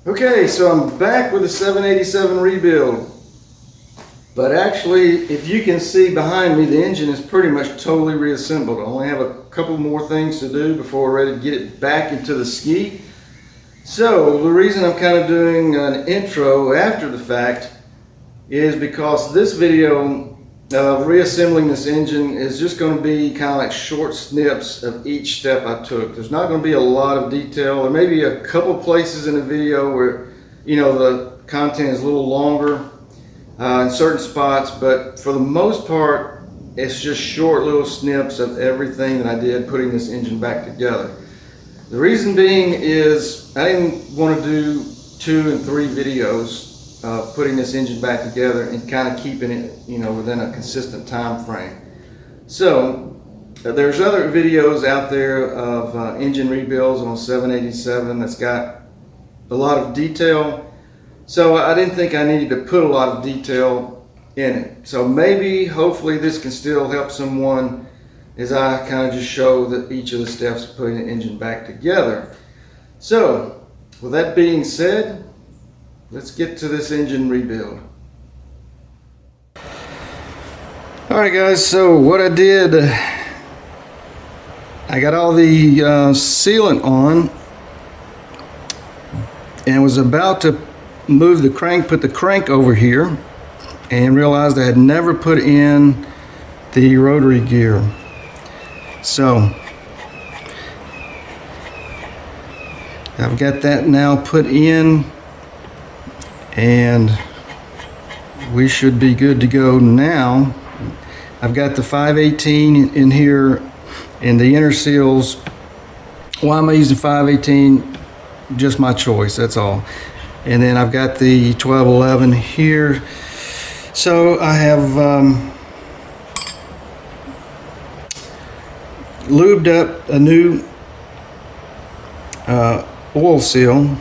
Okay, so I'm back with a 787 rebuild. But actually, if you can see behind me, the engine is pretty much totally reassembled. I only have a couple more things to do before we're ready to get it back into the ski. So the reason I'm kind of doing an intro after the fact is because this video of reassembling this engine is just going to be kind of like short snips of each step I took. There's not going to be a lot of detail. There may be a couple places in the video where, you know, the content is a little longer in certain spots, but for the most part, it's just short little snips of everything that I did putting this engine back together. The reason being is I didn't want to do 2 and 3 videos putting this engine back together and kind of keeping it, you know, within a consistent time frame. So there's other videos out there of engine rebuilds on 787 that's got a lot of detail. So I didn't think I needed to put a lot of detail in it. So maybe, hopefully, this can still help someone as I kind of just show that each of the steps of putting the engine back together. So with that being said, let's get to this engine rebuild. Alright guys, so what I did, I got all the sealant on and was about to move the crank, put the crank over here, and realized I had never put in the rotary gear. So I've got that now put in, and we should be good to go now. I've got the 518 in here, and the inner seals. Why am I using 518? Just my choice, that's all. And then I've got the 1211 here. So I have lubed up a new oil seal,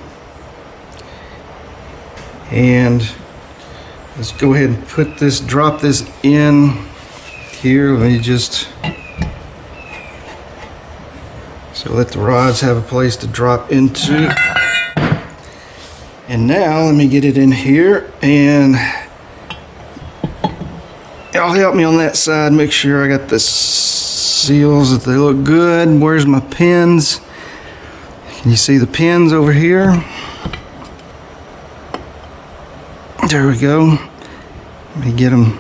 and let's go ahead and put this, drop this in here. Let me just, so let the rods have a place to drop into. And now let me get it in here, and it'll help me on that side, make sure I got the seals, that they look good. Where's my pins? Can you see the pins over here? There we go. Let me get them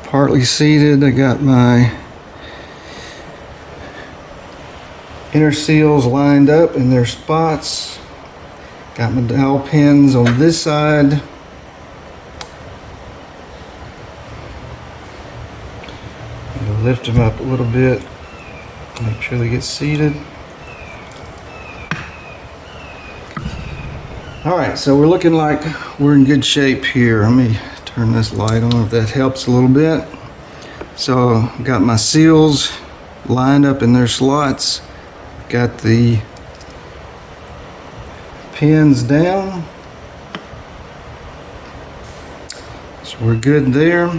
partly seated. I got my inner seals lined up in their spots. Got my dowel pins on this side. I'm gonna lift them up a little bit, make sure they get seated. All right, so we're looking like we're in good shape here. Let me turn this light on if that helps a little bit. So I've got my seals lined up in their slots. Got the pins down. So we're good there.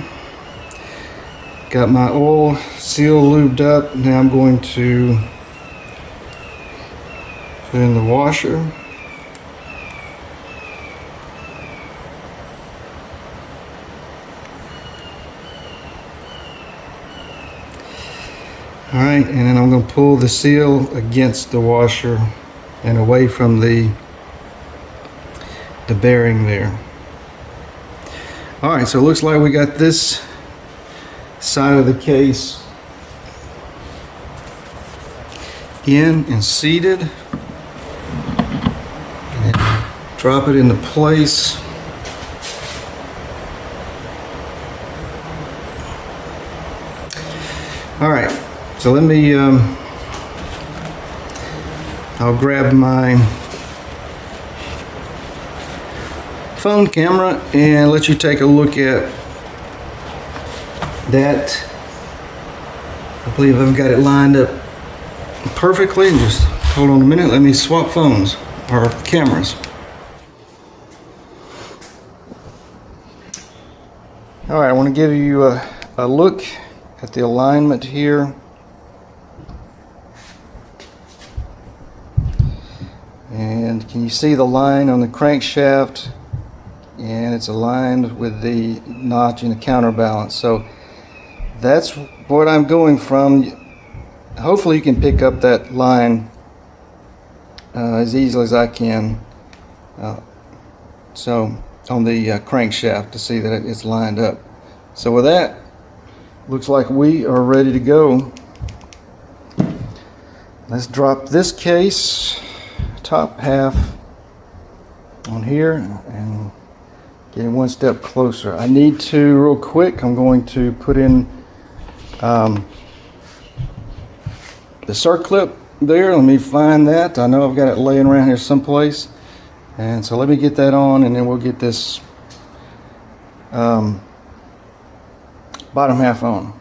Got my oil seal lubed up. Now I'm going to put in the washer. All right, and then I'm going to pull the seal against the washer and away from the bearing there. All right, so it looks like we got this side of the case in and seated. And drop it into place. All right, so let me I'll grab my phone camera and let you take a look at that. I believe I've got it lined up perfectly. Just hold on a minute, let me swap phones or cameras. All right, I want to give you a look at the alignment here. And can you see the line on the crankshaft? And it's aligned with the notch in the counterbalance. So that's what I'm going from. Hopefully you can pick up that line as easily as I can. So on the crankshaft to see that it's lined up. So with that, looks like we are ready to go. Let's drop this case, top half on here, and get one step closer. I need to, real quick, I'm going to put in the circlip there. Let me find that. I know I've got it laying around here someplace. And so let me get that on, and then we'll get this bottom half on.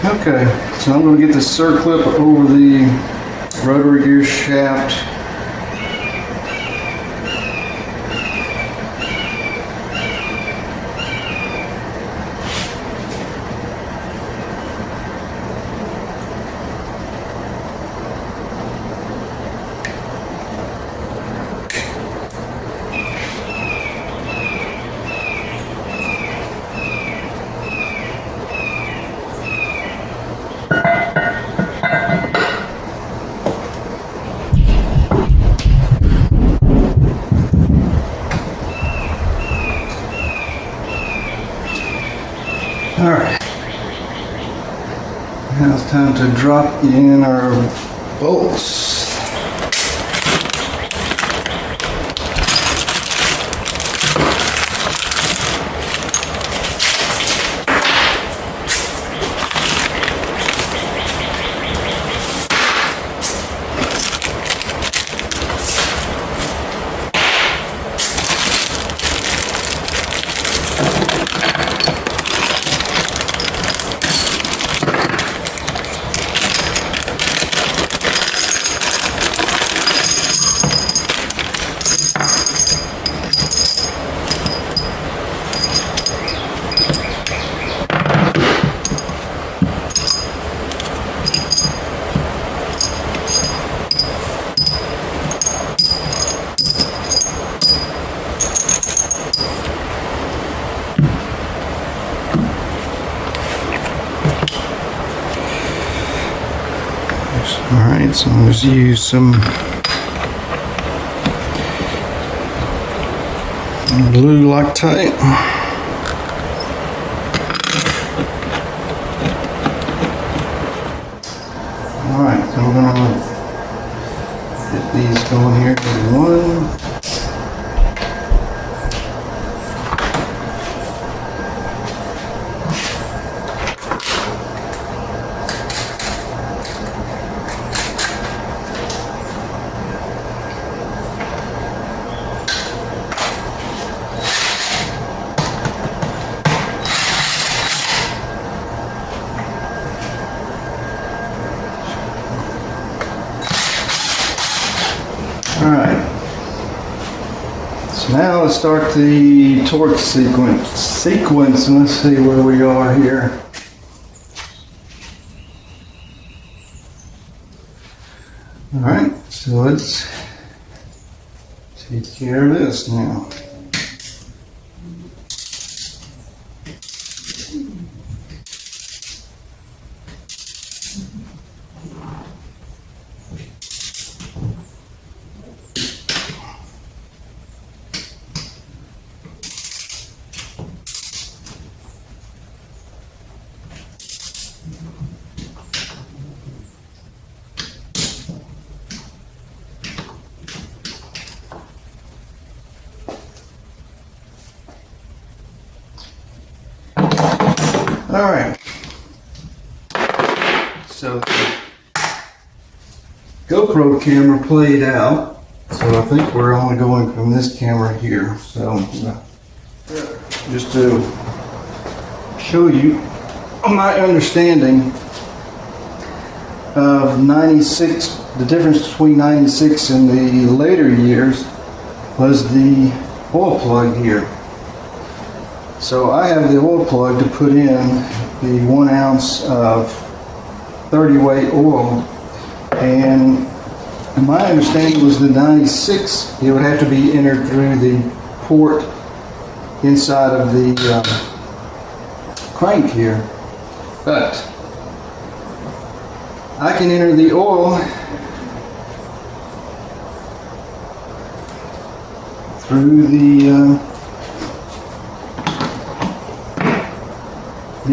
Okay, so I'm going to get the circlip over the rotary gear shaft. Alright, now it's time to drop in our bolts. Alright, so I'm going to use some blue Loctite. Alright, so I'm going to get these going here. One. Alright, so now let's start the torque sequence and let's see where we are here. Alright, so let's take care of this now. Alright, so the GoPro camera played out, so I think we're only going from this camera here. So just to show you my understanding of 96, the difference between 96 and the later years was the oil plug here. So I have the oil plug to put in the 1 ounce of 30 weight oil And my understanding was the 96, it would have to be entered through the port inside of the crank here. But I can enter the oil through the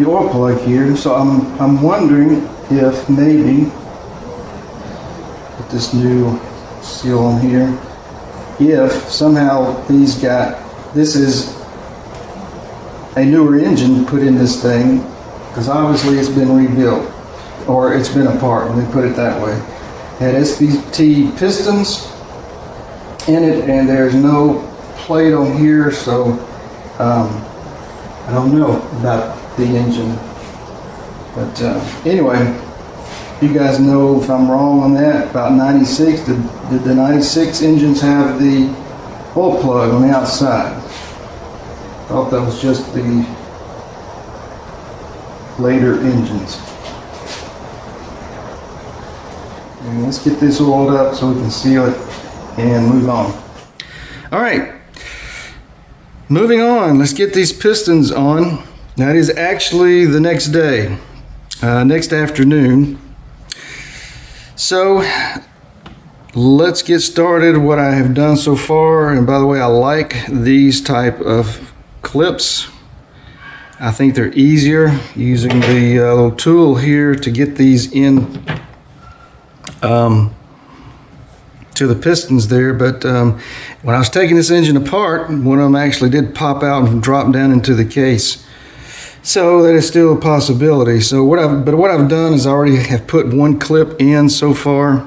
oil plug here. So I'm wondering if maybe with this new seal on here, if somehow this is a newer engine put in this thing, because obviously it's been rebuilt, or it's been apart, let me put it that way. It had SPT pistons in it, and there's no plate on here, so I don't know about the engine. But anyway, you guys know if I'm wrong on that, about 96, did the 96 engines have the oil plug on the outside? Thought that was just the later engines. And let's get this oiled up so we can seal it and move on. All right, moving on. Let's get these pistons on. That is actually the next day, next afternoon. So let's get started. What I have done so far, and by the way, I like these type of clips. I think they're easier using the little tool here to get these in to the pistons there. But when I was taking this engine apart, one of them actually did pop out and drop down into the case. So that is still a possibility. So what I've done is I already have put one clip in so far,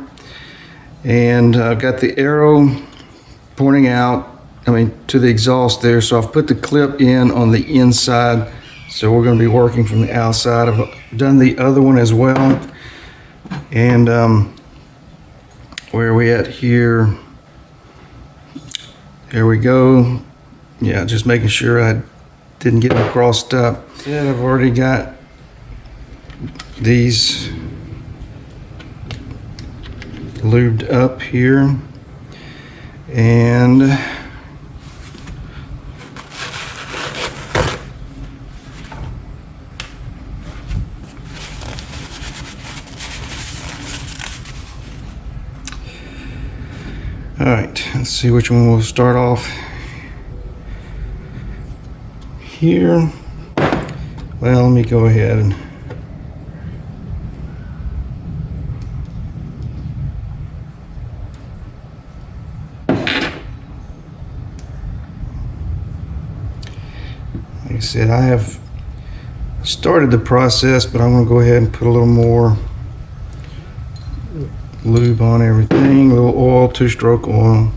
and I've got the arrow pointing out, to the exhaust there. So I've put the clip in on the inside. So we're going to be working from the outside. I've done the other one as well. And where are we at here? There we go. Yeah, just making sure I didn't get them crossed up. Yeah, I've already got these lubed up here, and all right, let's see which one we'll start off here. Well, let me go ahead and like I said, I have started the process, but I'm going to go ahead and put a little more lube on everything. A little oil, 2-stroke oil.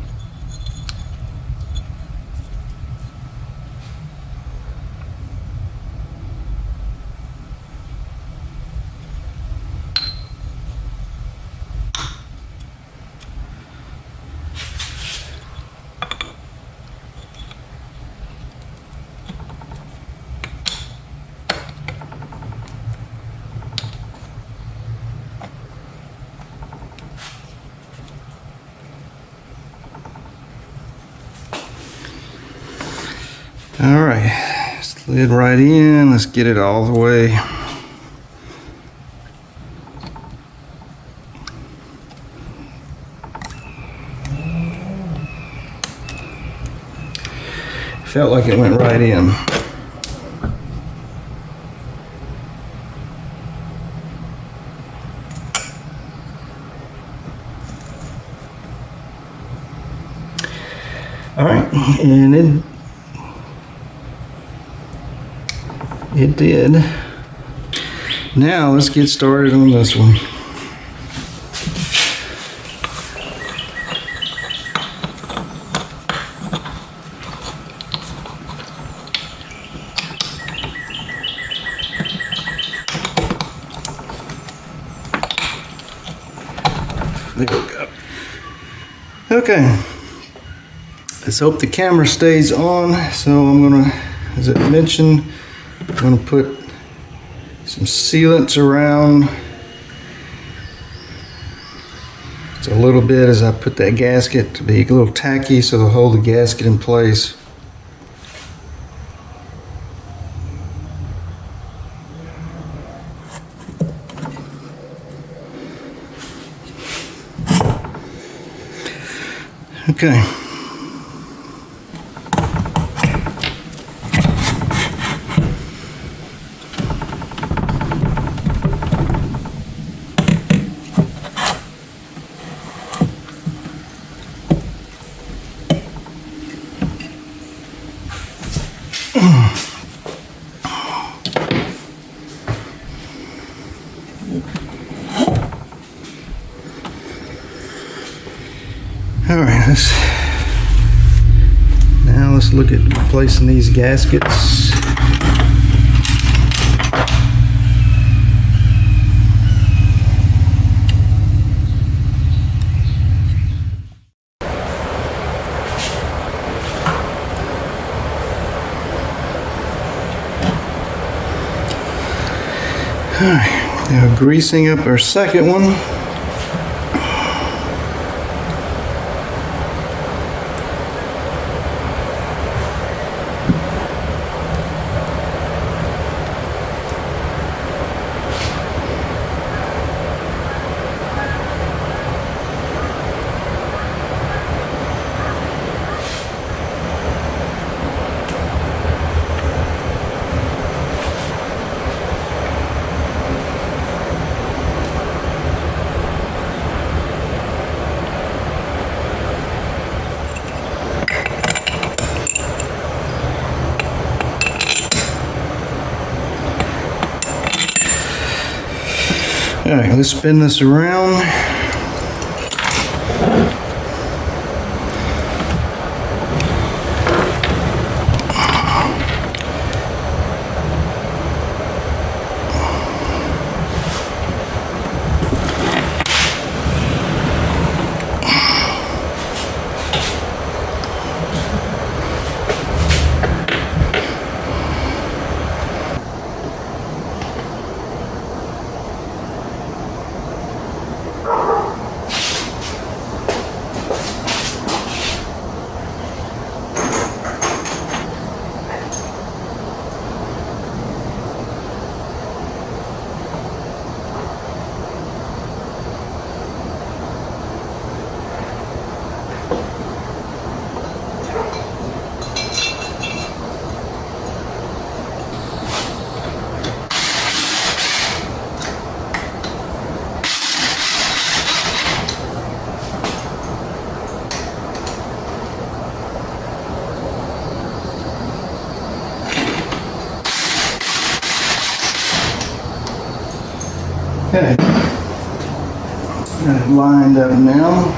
All right, slid right in. Let's get it all the way. Felt like it went right in. All right, and it did. Now let's get started on this one. There we go. Okay, let's hope the camera stays on. So I'm gonna, as I mentioned, I'm gonna put some sealants around It's a little bit as I put that gasket to be a little tacky so they'll hold the gasket in place. Okay. All right, let's look at replacing these gaskets. All right, now greasing up our second one. All right, let's spin this around. Okay, got it lined up now.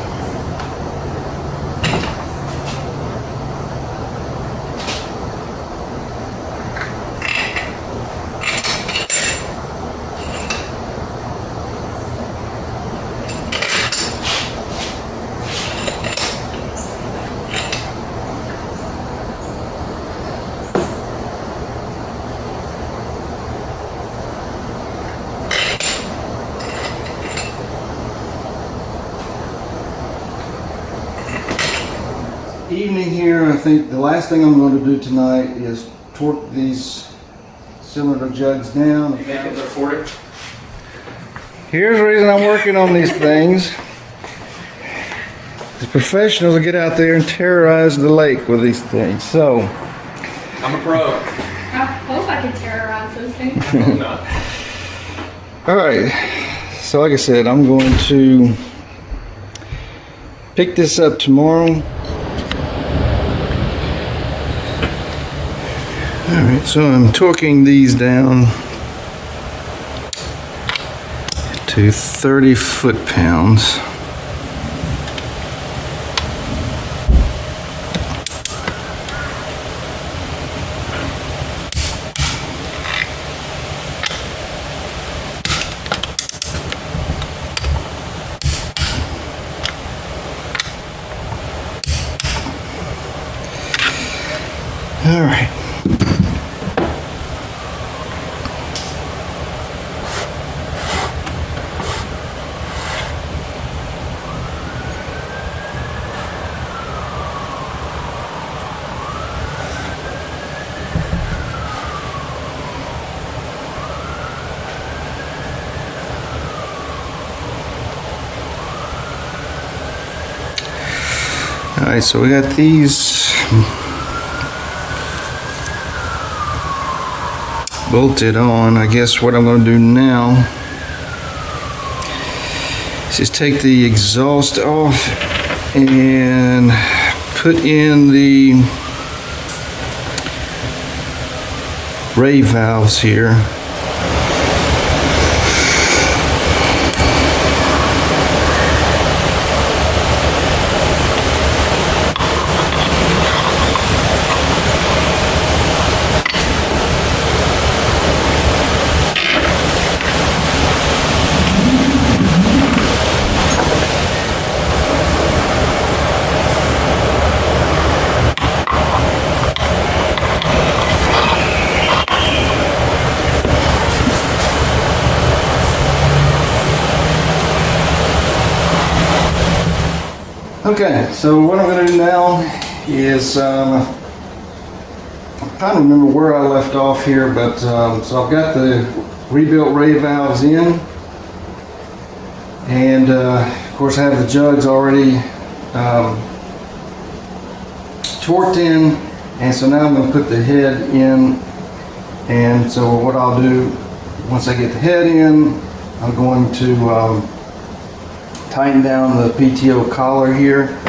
Evening here, I think the last thing I'm going to do tonight is torque these cylinder jugs down. Here's the reason I'm working on these things. The professionals will get out there and terrorize the lake with these things. So I'm a pro. I hope I can terrorize those things. No. all right, so like I said, I'm going to pick this up tomorrow. Alright, so I'm torquing these down to 30 foot-pounds. Alright. Alright, so we got these bolted on. I guess what I'm going to do now is just take the exhaust off and put in the ray valves here. Okay, so what I'm going to do now is, I'm trying to remember where I left off here, but so I've got the rebuilt ray valves in, and of course I have the jugs already torqued in, and so now I'm going to put the head in. And so what I'll do, once I get the head in, I'm going to tighten down the PTO collar here,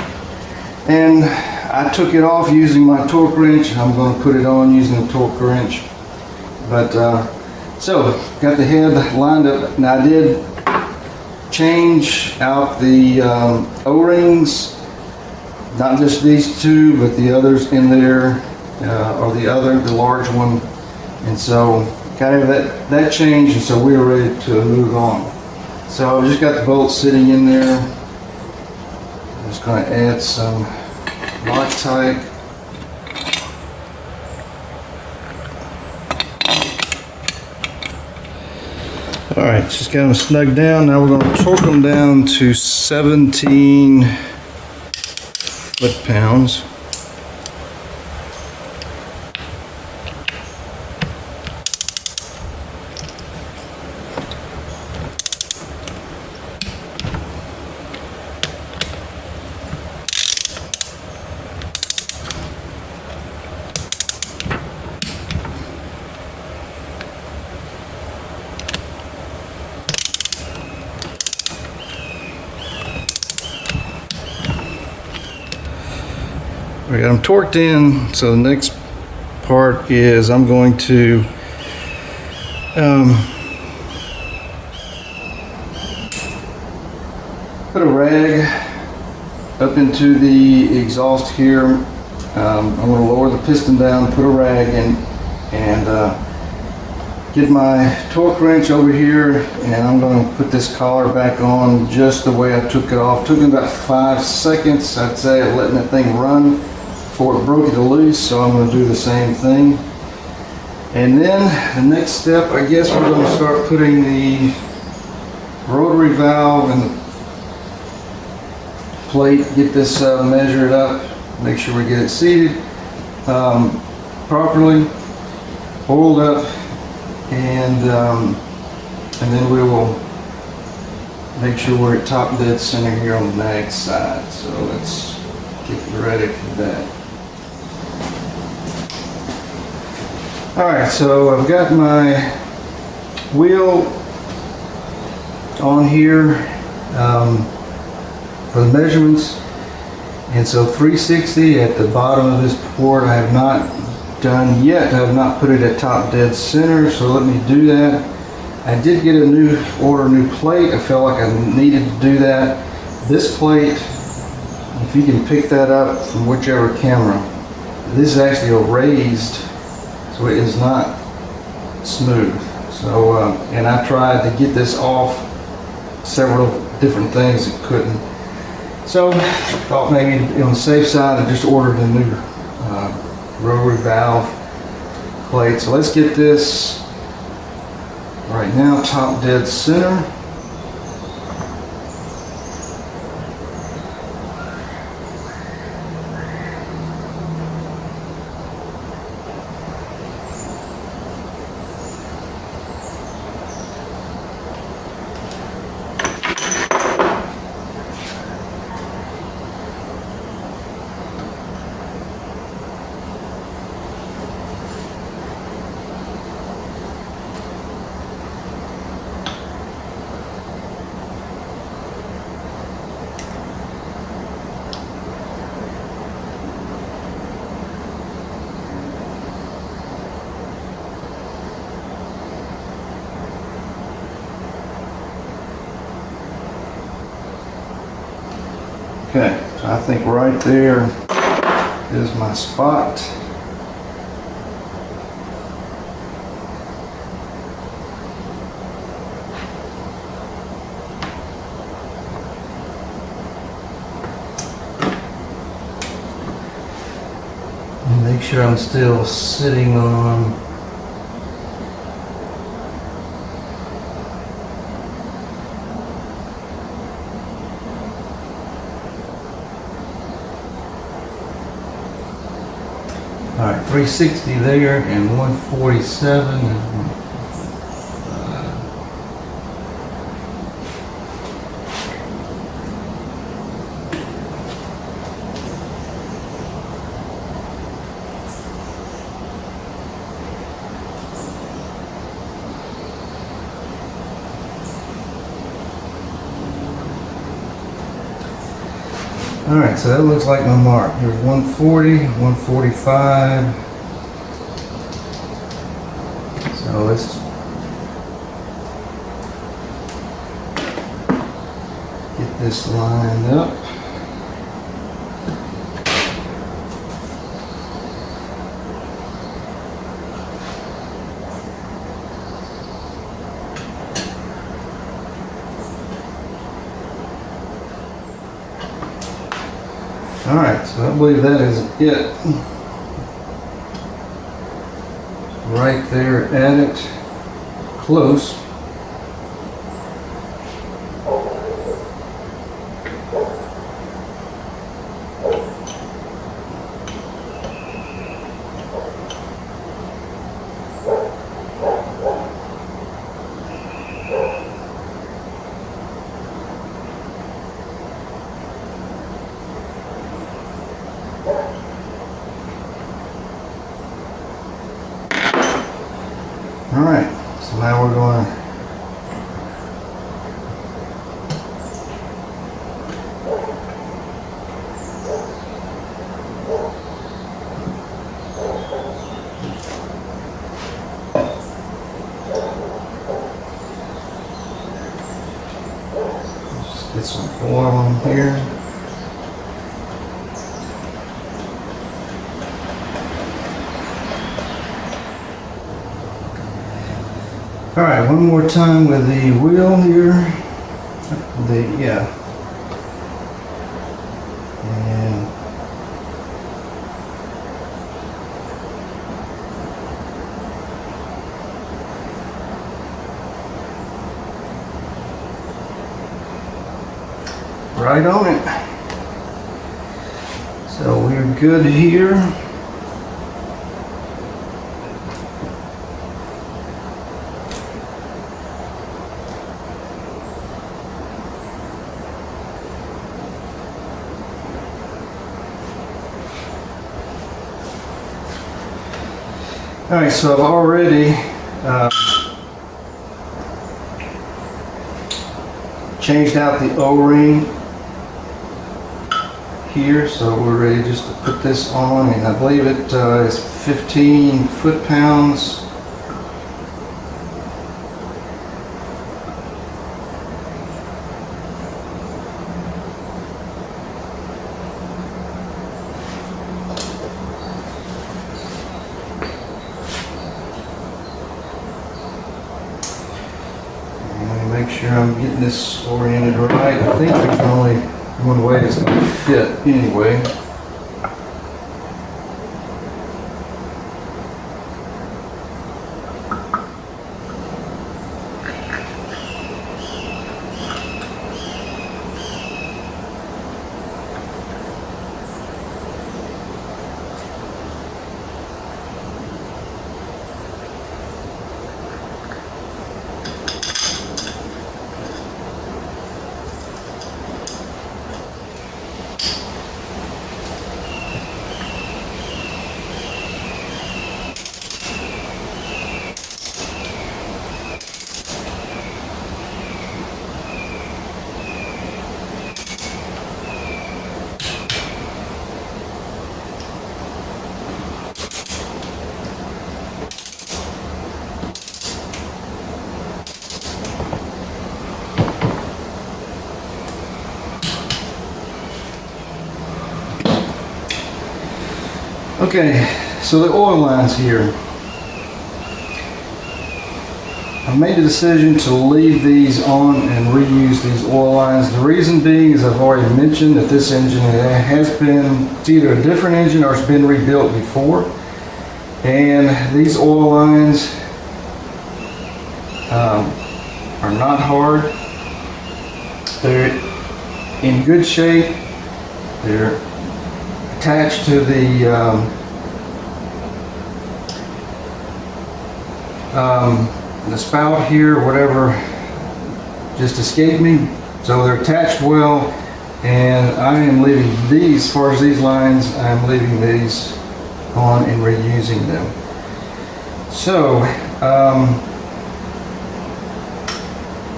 and I took it off using my torque wrench. I'm going to put it on using the torque wrench. But so got the head lined up. Now I did change out the O-rings, not just these two, but the others in there, or the large one, and so kind of that changed, and so we were ready to move on. So I've just got the bolts sitting in there. I'm just going to add some Loctite. All right, just got them snugged down. Now we're going to torque them down to 17 foot-pounds. I got them torqued in, so the next part is I'm going to put a rag up into the exhaust here. I'm going to lower the piston down, put a rag in, and get my torque wrench over here, and I'm going to put this collar back on just the way I took it off. Took me about 5 seconds, I'd say, of letting that thing run before it broke it loose, so I'm going to do the same thing. And then the next step, I guess we're going to start putting the rotary valve and the plate, get this measured up, make sure we get it seated properly, oiled up, and then we will make sure we're at top dead center here on the mag side. So let's get ready for that. Alright, so I've got my wheel on here for the measurements, and so 360 at the bottom of this port. I have not done yet. I have not put it at top dead center, so let me do that. I did get a new plate. I felt like I needed to do that. This plate, if you can pick that up from whichever camera, this is actually a raised, so it is not smooth. So, and I tried to get this off several different things and couldn't. So I thought maybe on the safe side I just ordered a new rotary valve plate. So let's get this right now top dead center. Okay, so I think right there is my spot. And make sure I'm still sitting on all right, 360 there and 147 and all right, so that looks like my mark. Here's 140, 145. So let's get this lined up. All right, so I believe that is it. Right there at it, close. All right, so now we're going to just get some oil on here. All right, one more time with the wheel here. Yeah. And right on it. So we're good here. All right, so I've already changed out the O-ring here, so we're ready just to put this on, and I believe it is 15 foot-pounds. Make sure I'm getting this oriented right. I think there's only one way it's going to fit anyway. Okay, so the oil lines here. I made the decision to leave these on and reuse these oil lines. The reason being is I've already mentioned that this engine has been, it's either a different engine or it's been rebuilt before. And these oil lines are not hard. They're in good shape. They're attached to the spout here, whatever just escaped me. So they're attached well, and I am leaving these, as far as these lines, I'm leaving these on and reusing them. So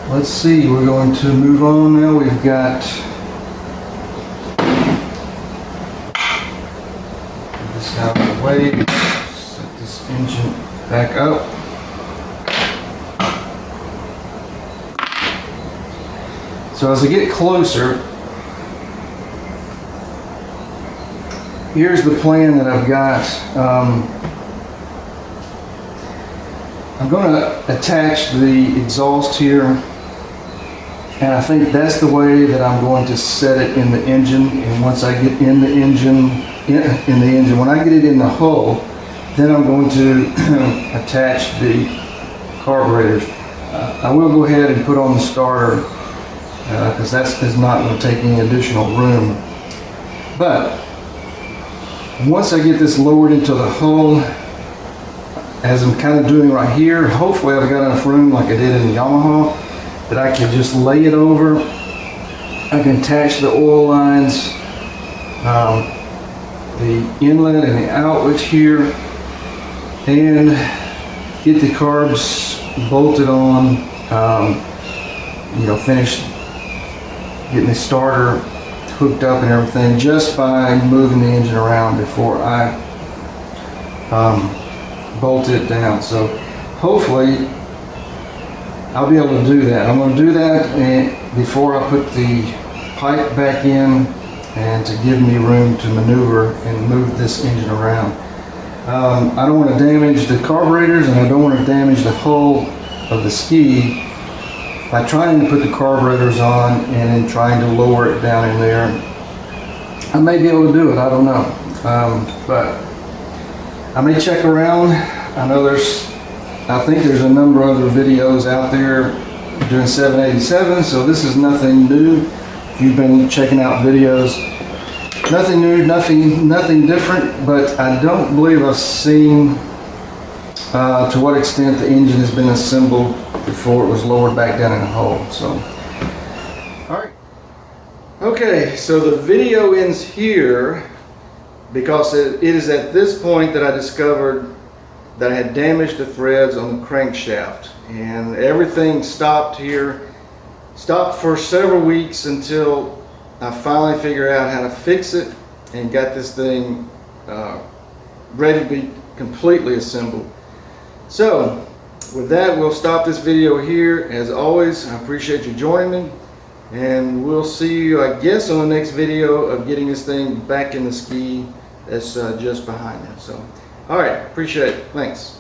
let's see, we're going to move on now. We've got this out of the way, set this engine back up. So as I get closer, here's the plan that I've got. I'm going to attach the exhaust here, and I think that's the way that I'm going to set it in the engine. And once I get in the engine, when I get it in the hull, then I'm going to attach the carburetors. I will go ahead and put on the starter, because that is not going to take any additional room. But once I get this lowered into the hull, as I'm kind of doing right here, hopefully I've got enough room like I did in the Yamaha that I can just lay it over. I can attach the oil lines, the inlet and the outlet here, and get the carbs bolted on, finished getting the starter hooked up and everything just by moving the engine around before I bolt it down. So hopefully I'll be able to do that. I'm going to do that before I put the pipe back in, and to give me room to maneuver and move this engine around. I don't want to damage the carburetors, and I don't want to damage the hull of the ski by trying to put the carburetors on and then trying to lower it down in there. I may be able to do it, I don't know. But I may check around. I know I think there's a number of other videos out there doing 787, so this is nothing new. If you've been checking out videos, nothing new, nothing different, but I don't believe I've seen to what extent the engine has been assembled before it was lowered back down in the hull. So, all right. Okay, so the video ends here because it is at this point that I discovered that I had damaged the threads on the crankshaft, and everything stopped here. Stopped for several weeks until I finally figured out how to fix it and got this thing ready to be completely assembled. So with that, we'll stop this video here. As always, I appreciate you joining me, and we'll see you, I guess, on the next video of getting this thing back in the ski that's just behind me. So, all right, appreciate it. Thanks.